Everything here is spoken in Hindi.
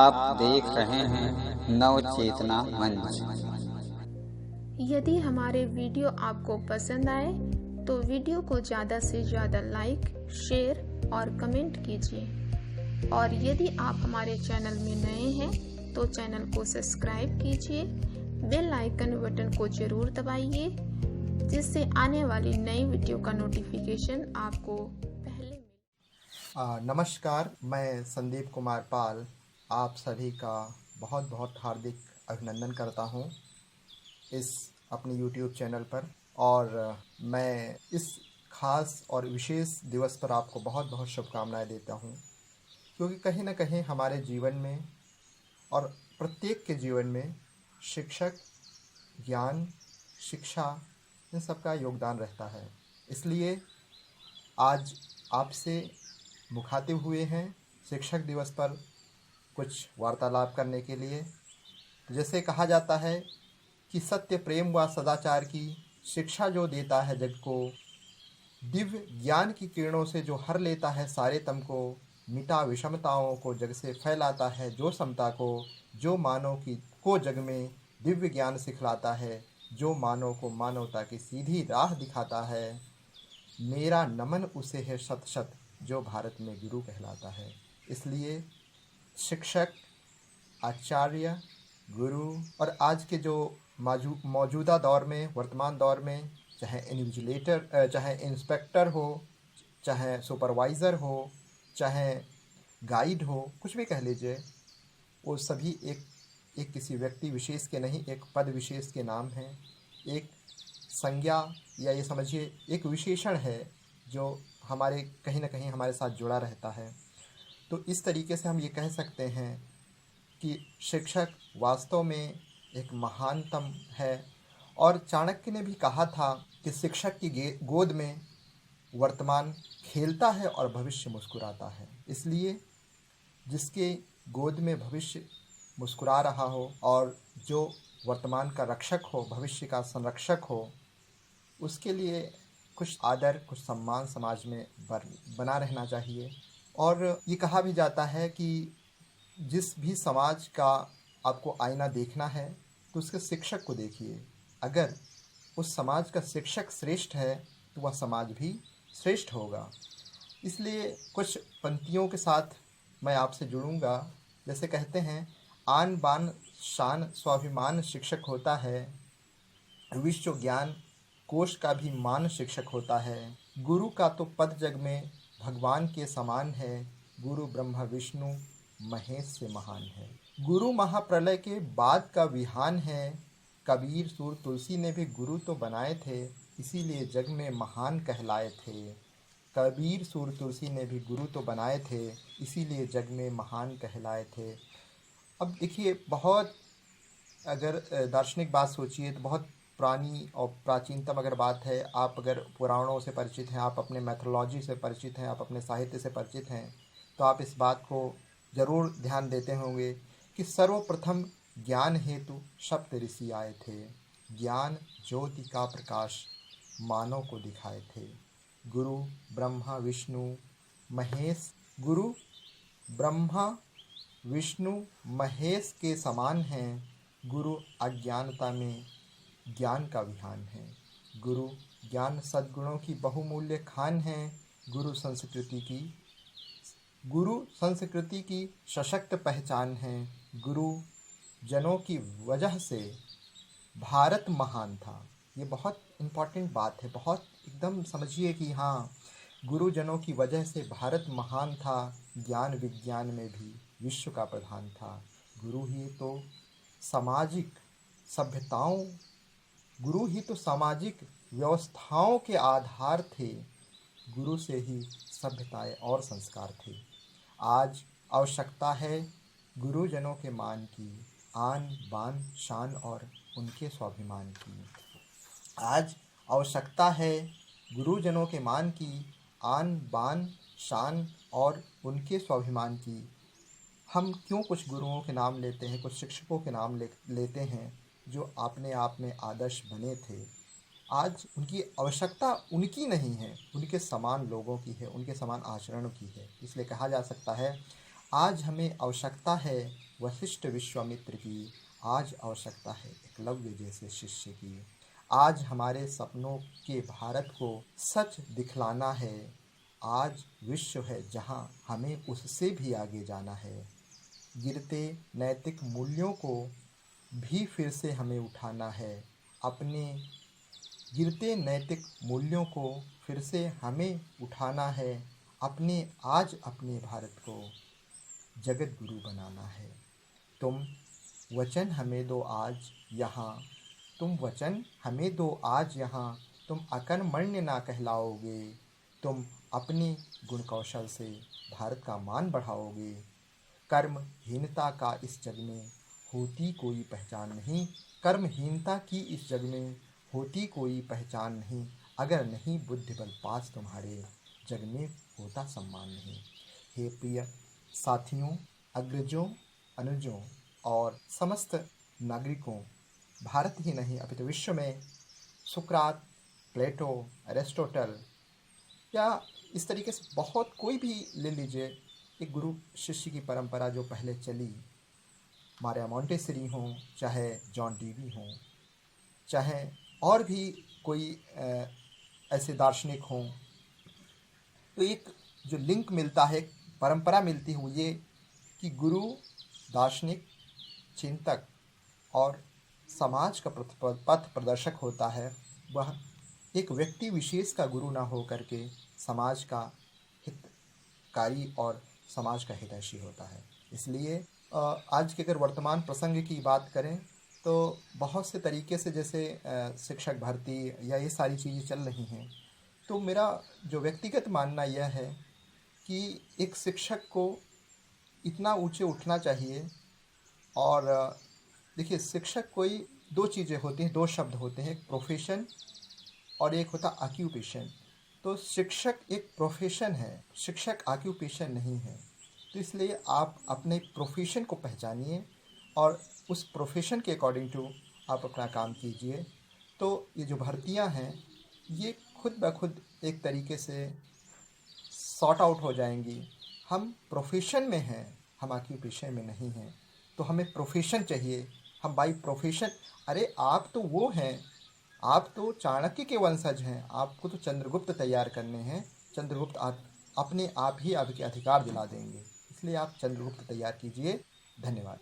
आप देख रहे हैं नव चेतना मंच। यदि हमारे वीडियो आपको पसंद आए तो वीडियो को ज़्यादा से ज़्यादा लाइक, शेयर और कमेंट कीजिए। और यदि आप हमारे चैनल में नए हैं तो चैनल को सब्सक्राइब कीजिए, बेल आइकन बटन को ज़रूर दबाइए, जिससे आने वाली नई वीडियो का नोटिफिकेशन आपको पहले मिले। नमस्कार, मैं संदीप कुमार पाल आप सभी का बहुत बहुत हार्दिक अभिनंदन करता हूं इस अपने YouTube चैनल पर। और मैं इस खास और विशेष दिवस पर आपको बहुत बहुत शुभकामनाएं देता हूं, क्योंकि कहीं ना कहीं हमारे जीवन में और प्रत्येक के जीवन में शिक्षक, ज्ञान, शिक्षा इन सब का योगदान रहता है। इसलिए आज आपसे मुखातिब हुए हैं शिक्षक दिवस पर कुछ वार्तालाप करने के लिए। जैसे कहा जाता है कि सत्य, प्रेम व सदाचार की शिक्षा जो देता है जग को, दिव्य ज्ञान की किरणों से जो हर लेता है सारे तम को, मिटा विषमताओं को जग से फैलाता है जो समता को, जो मानव की को जग में दिव्य ज्ञान सिखलाता है, जो मानव को मानवता की सीधी राह दिखाता है, मेरा नमन उसे है शत शत जो भारत में गुरु कहलाता है। इसलिए शिक्षक, आचार्य, गुरु और आज के जो मौजूदा दौर में, वर्तमान दौर में, चाहे इन्विजिलेटर, चाहे इंस्पेक्टर हो, चाहे सुपरवाइज़र हो, चाहे गाइड हो, कुछ भी कह लीजिए, वो सभी एक किसी व्यक्ति विशेष के नहीं, एक पद विशेष के नाम हैं। एक संज्ञा या ये समझिए एक विशेषण है जो हमारे कहीं ना कहीं हमारे साथ जुड़ा रहता है। तो इस तरीके से हम ये कह सकते हैं कि शिक्षक वास्तव में एक महानतम है। और चाणक्य ने भी कहा था कि शिक्षक की गोद में वर्तमान खेलता है और भविष्य मुस्कुराता है। इसलिए जिसके गोद में भविष्य मुस्कुरा रहा हो और जो वर्तमान का रक्षक हो, भविष्य का संरक्षक हो, उसके लिए कुछ आदर, कुछ सम्मान समाज में बना रहना चाहिए। और ये कहा भी जाता है कि जिस भी समाज का आपको आईना देखना है तो उसके शिक्षक को देखिए। अगर उस समाज का शिक्षक श्रेष्ठ है तो वह समाज भी श्रेष्ठ होगा। इसलिए कुछ पंक्तियों के साथ मैं आपसे जुड़ूंगा। जैसे कहते हैं, आन बान शान स्वाभिमान शिक्षक होता है, विश्व ज्ञान कोश का भी मान शिक्षक होता है, गुरु का तो पद जग में भगवान के समान है, गुरु ब्रह्मा विष्णु महेश से महान है, गुरु महाप्रलय के बाद का विहान है, कबीर सूर तुलसी ने भी गुरु तो बनाए थे, इसीलिए जग में महान कहलाए थे। कबीर सूर तुलसी ने भी गुरु तो बनाए थे, इसीलिए जग में महान कहलाए थे। अब देखिए, बहुत अगर दार्शनिक बात सोचिए तो बहुत पुरानी और प्राचीनतम अगर बात है, आप अगर पुराणों से परिचित हैं, आप अपने मैथोलॉजी से परिचित हैं, आप अपने साहित्य से परिचित हैं, तो आप इस बात को ज़रूर ध्यान देते होंगे कि सर्वप्रथम ज्ञान हेतु सप्त ऋषि आए थे, ज्ञान ज्योति का प्रकाश मानव को दिखाए थे। गुरु ब्रह्मा विष्णु महेश, गुरु ब्रह्मा विष्णु महेश के समान हैं, गुरु अज्ञानता में ज्ञान का विहान है, गुरु ज्ञान सद्गुणों की बहुमूल्य खान है, गुरु संस्कृति की सशक्त पहचान है, गुरु जनों की वजह से भारत महान था। ये बहुत इम्पॉर्टेंट बात है, बहुत एकदम समझिए कि हाँ, गुरुजनों की वजह से भारत महान था, ज्ञान विज्ञान में भी विश्व का प्रधान था। गुरु ही तो सामाजिक सभ्यताओं, गुरु ही तो सामाजिक व्यवस्थाओं के आधार थे, गुरु से ही सभ्यताएं और संस्कार थे। आज आवश्यकता है गुरुजनों के मान की, आन बान शान और उनके स्वाभिमान की। आज आवश्यकता है गुरुजनों के मान की, आन बान शान और उनके स्वाभिमान की। हम क्यों कुछ गुरुओं के नाम लेते हैं, कुछ शिक्षकों के नाम लेते हैं जो अपने आप में आदर्श बने थे। आज उनकी आवश्यकता उनकी नहीं है, उनके समान लोगों की है, उनके समान आचरण की है। इसलिए कहा जा सकता है आज हमें आवश्यकता है वशिष्ठ विश्वामित्र की, आज आवश्यकता है एकलव्य जैसे शिष्य की। आज हमारे सपनों के भारत को सच दिखलाना है। आज विश्व है जहां हमें उससे भी आगे जाना है। गिरते नैतिक मूल्यों को भी फिर से हमें उठाना है। अपने गिरते नैतिक मूल्यों को फिर से हमें उठाना है। अपने भारत को जगत गुरु बनाना है। तुम वचन हमें दो आज यहाँ, तुम वचन हमें दो आज यहाँ, तुम अकर्मण्य ना कहलाओगे। तुम अपने गुण कौशल से भारत का मान बढ़ाओगे। कर्महीनता का इस जग में होती कोई पहचान नहीं। कर्महीनता की इस जग में होती कोई पहचान नहीं। अगर नहीं बुद्धि बल पास तुम्हारे, जग में होता सम्मान नहीं। हे प्रिय साथियों, अग्रजों, अनुजों और समस्त नागरिकों, भारत ही नहीं अपितु विश्व में सुकरात, प्लेटो, अरिस्टोटल या इस तरीके से बहुत कोई भी ले लीजिए, एक गुरु शिष्य की परंपरा जो पहले चली, मारिया मोंटेसरी हों, चाहे जॉन डीवी हों, चाहे और भी कोई ऐसे दार्शनिक हों, तो एक जो लिंक मिलता है, परंपरा मिलती है, वो ये कि गुरु, दार्शनिक, चिंतक और समाज का पथ प्रदर्शक होता है। वह एक व्यक्ति विशेष का गुरु ना हो करके समाज का हितकारी और समाज का हितैषी होता है। इसलिए आज के अगर वर्तमान प्रसंग की बात करें तो बहुत से तरीके से जैसे शिक्षक भर्ती या ये सारी चीज़ें चल रही हैं, तो मेरा जो व्यक्तिगत मानना यह है कि एक शिक्षक को इतना ऊंचे उठना चाहिए। और देखिए, शिक्षक कोई दो चीज़ें होती हैं, दो शब्द होते हैं, एक प्रोफेशन और एक होता ऑक्यूपेशन। तो शिक्षक एक प्रोफेशन है, शिक्षक ऑक्यूपेशन नहीं है। तो इसलिए आप अपने प्रोफेशन को पहचानिए और उस प्रोफेशन के अकॉर्डिंग टू आप अपना काम कीजिए। तो ये जो भर्तियां हैं, ये खुद ब खुद एक तरीके से सॉर्ट आउट हो जाएंगी। हम प्रोफेशन में हैं, हम ऑक्यूपेशन में नहीं हैं। तो हमें प्रोफेशन चाहिए, हम बाई प्रोफेशन, अरे आप तो वो हैं, आप तो चाणक्य के वंशज हैं, आपको तो चंद्रगुप्त तैयार करने हैं। चंद्रगुप्त अपने आप ही आपके अधिकार दिला देंगे। इसलिए आप चंद्रगुप्त तैयार कीजिए। धन्यवाद।